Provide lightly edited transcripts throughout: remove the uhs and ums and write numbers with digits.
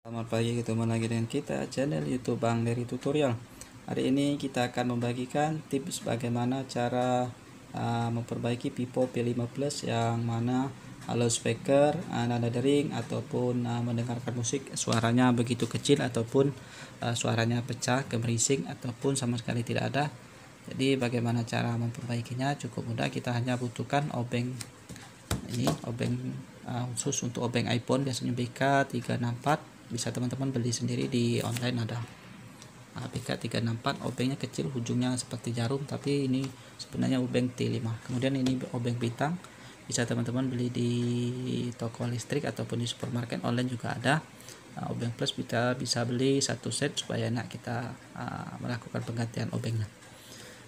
Selamat pagi, ketemu lagi dengan kita channel YouTube Bang Dery Tutorial. Hari ini kita akan membagikan tips bagaimana cara memperbaiki Vivo P5 Plus yang mana loudspeaker, nada dering ataupun mendengarkan musik suaranya begitu kecil ataupun suaranya pecah, gemerising ataupun sama sekali tidak ada. Jadi bagaimana cara memperbaikinya? Cukup mudah, kita hanya butuhkan obeng ini, obeng khusus untuk obeng iPhone, biasanya BK364, bisa teman-teman beli sendiri di online, ada BK364. obengnya kecil, ujungnya seperti jarum, tapi ini sebenarnya obeng T5. Kemudian ini obeng bintang, bisa teman-teman beli di toko listrik ataupun di supermarket online juga ada. Obeng plus bisa beli satu set supaya enak kita melakukan penggantian obengnya.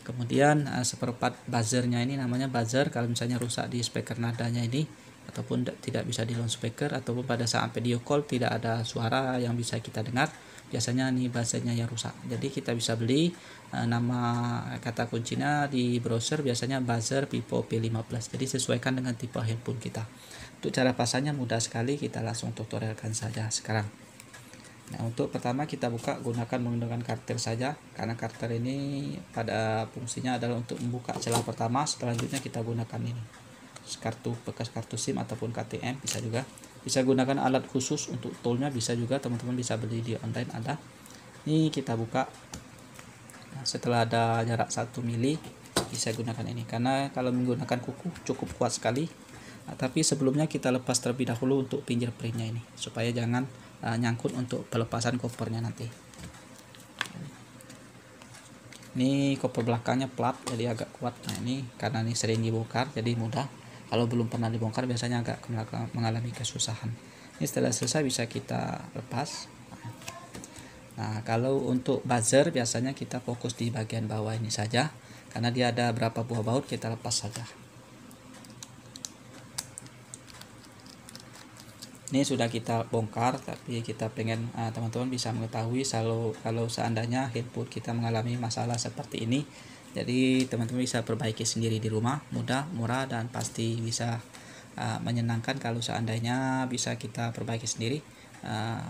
Kemudian seperempat buzzernya ini, namanya buzzer kalau misalnya rusak di speaker nadanya ini, ataupun tidak bisa di loudspeaker, ataupun pada saat video call tidak ada suara yang bisa kita dengar, biasanya nih buzzernya yang rusak. Jadi kita bisa beli, nama kata kuncinya di browser biasanya buzzer Vivo P5 Plus. Jadi sesuaikan dengan tipe handphone kita. Untuk cara pasangnya mudah sekali, kita langsung tutorialkan saja sekarang. Nah, untuk pertama kita buka menggunakan kartu saja, karena kartu ini pada fungsinya adalah untuk membuka celah pertama. Selanjutnya kita gunakan ini kartu bekas kartu SIM ataupun KTM, bisa gunakan alat khusus untuk toolnya, bisa juga teman-teman bisa beli di online ada. Ini kita buka. Nah, setelah ada jarak 1 mili bisa gunakan ini, karena kalau menggunakan kuku cukup kuat sekali. Tapi sebelumnya kita lepas terlebih dahulu untuk fingerprintnya ini, supaya jangan nyangkut untuk pelepasan kopernya nanti. Ini koper belakangnya plat, jadi agak kuat. Nah, ini karena ini sering dibongkar jadi mudah. Kalau belum pernah dibongkar biasanya agak mengalami kesusahan. Ini setelah selesai bisa kita lepas. Nah, kalau untuk buzzer biasanya kita fokus di bagian bawah ini saja, karena dia ada berapa buah baut, kita lepas saja. Ini sudah kita bongkar, tapi kita pengen teman-teman bisa mengetahui kalau seandainya handphone kita mengalami masalah seperti ini. Jadi teman-teman bisa perbaiki sendiri di rumah, mudah, murah, dan pasti bisa menyenangkan kalau seandainya bisa kita perbaiki sendiri.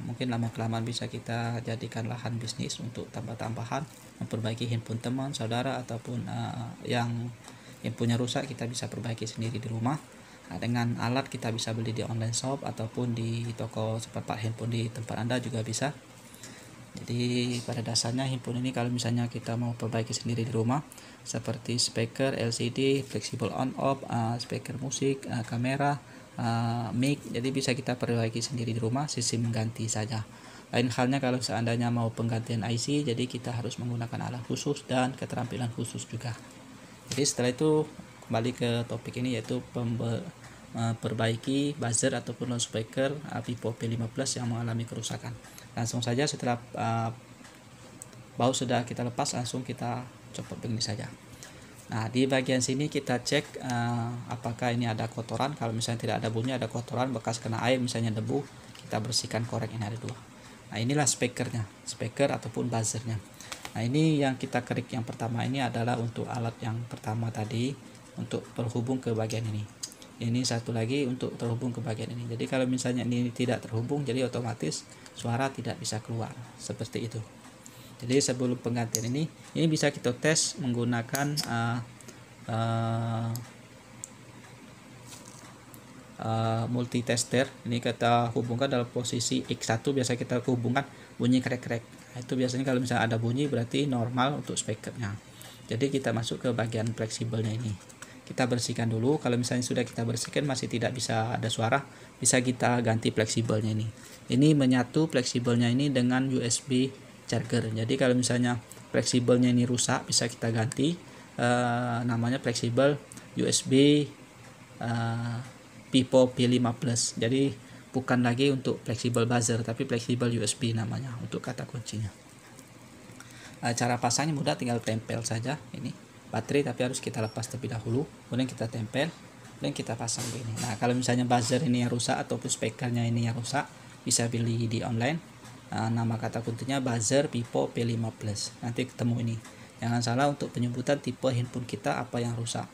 Mungkin lama-kelamaan bisa kita jadikan lahan bisnis untuk tambah-tambahan memperbaiki handphone teman, saudara, ataupun yang handphonenya rusak, kita bisa perbaiki sendiri di rumah. Nah, dengan alat kita bisa beli di online shop ataupun di toko seperti handphone di tempat Anda juga bisa. Jadi pada dasarnya handphone ini kalau misalnya kita mau perbaiki sendiri di rumah, seperti speaker, LCD, flexible on off, speaker musik, kamera, mic, jadi bisa kita perbaiki sendiri di rumah, sistem ganti saja. Lain halnya kalau seandainya mau penggantian IC, jadi kita harus menggunakan alat khusus dan keterampilan khusus juga. Jadi setelah itu kembali ke topik ini, yaitu memperbaiki buzzer ataupun loudspeaker Vivo P5 Plus yang mengalami kerusakan. Langsung saja setelah baut sudah kita lepas, langsung kita copot begini saja. Nah, di bagian sini kita cek apakah ini ada kotoran. Kalau misalnya tidak ada bunyi, ada kotoran bekas kena air, misalnya debu, kita bersihkan korek, ini ada 2. Nah, inilah speaker ataupun buzzernya. Nah, ini yang kita kerik yang pertama ini adalah untuk alat yang pertama tadi, untuk terhubung ke bagian ini. Ini satu lagi untuk terhubung ke bagian ini. Jadi kalau misalnya ini tidak terhubung, jadi otomatis suara tidak bisa keluar, seperti itu. Jadi sebelum penggantian ini bisa kita tes menggunakan multitester. Ini kita hubungkan dalam posisi X1, biasa kita hubungkan bunyi krek-krek. Nah, itu biasanya kalau misalnya ada bunyi berarti normal untuk speakernya. Jadi kita masuk ke bagian fleksibelnya ini, kita bersihkan dulu. Kalau misalnya sudah kita bersihkan masih tidak bisa ada suara, bisa kita ganti fleksibelnya ini. Ini menyatu fleksibelnya ini dengan USB charger. Jadi kalau misalnya fleksibelnya ini rusak, bisa kita ganti namanya fleksibel USB Vivo P5 Plus. Jadi bukan lagi untuk fleksibel buzzer, tapi fleksibel USB namanya untuk kata kuncinya. Cara pasangnya mudah, tinggal tempel saja ini baterai, tapi harus kita lepas terlebih dahulu, kemudian kita tempel dan kita pasang begini. Nah, kalau misalnya buzzer ini yang rusak ataupun speakernya ini yang rusak, bisa beli di online. Nama kata kuncinya buzzer Vivo P5 Plus. Nanti ketemu ini. Jangan salah untuk penyebutan tipe handphone kita apa yang rusak.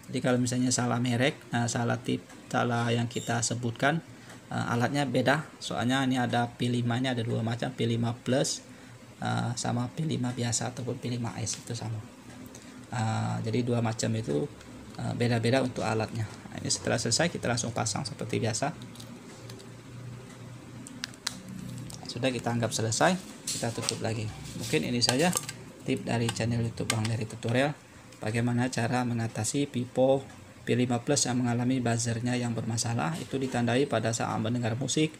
Jadi kalau misalnya salah merek, salah yang kita sebutkan, alatnya beda, soalnya ini ada P5 ini ada dua macam, P5 plus sama P5 biasa ataupun P5S itu sama. Jadi dua macam itu beda-beda untuk alatnya. Nah, ini setelah selesai kita langsung pasang seperti biasa. Sudah kita anggap selesai, kita tutup lagi. Mungkin ini saja tip dari channel YouTube Bang Leri Tutorial, bagaimana cara mengatasi Pipo P5 Plus yang mengalami buzzernya yang bermasalah. Itu ditandai pada saat mendengar musik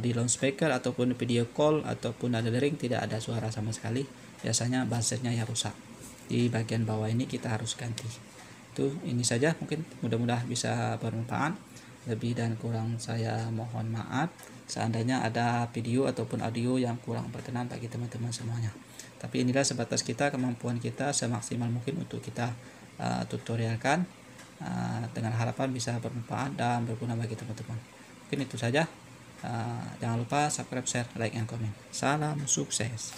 di loudspeaker ataupun video call ataupun ada dering tidak ada suara sama sekali. Biasanya buzzernya yang rusak. Di bagian bawah ini kita harus ganti. Itu ini saja, mungkin mudah-mudahan bisa bermanfaat. Lebih dan kurang saya mohon maaf seandainya ada video ataupun audio yang kurang berkenan bagi teman-teman semuanya. Tapi inilah sebatas kita, kemampuan kita semaksimal mungkin untuk kita tutorialkan, dengan harapan bisa bermanfaat dan berguna bagi teman-teman. Mungkin itu saja. Jangan lupa subscribe, share, like, dan komen. Salam sukses.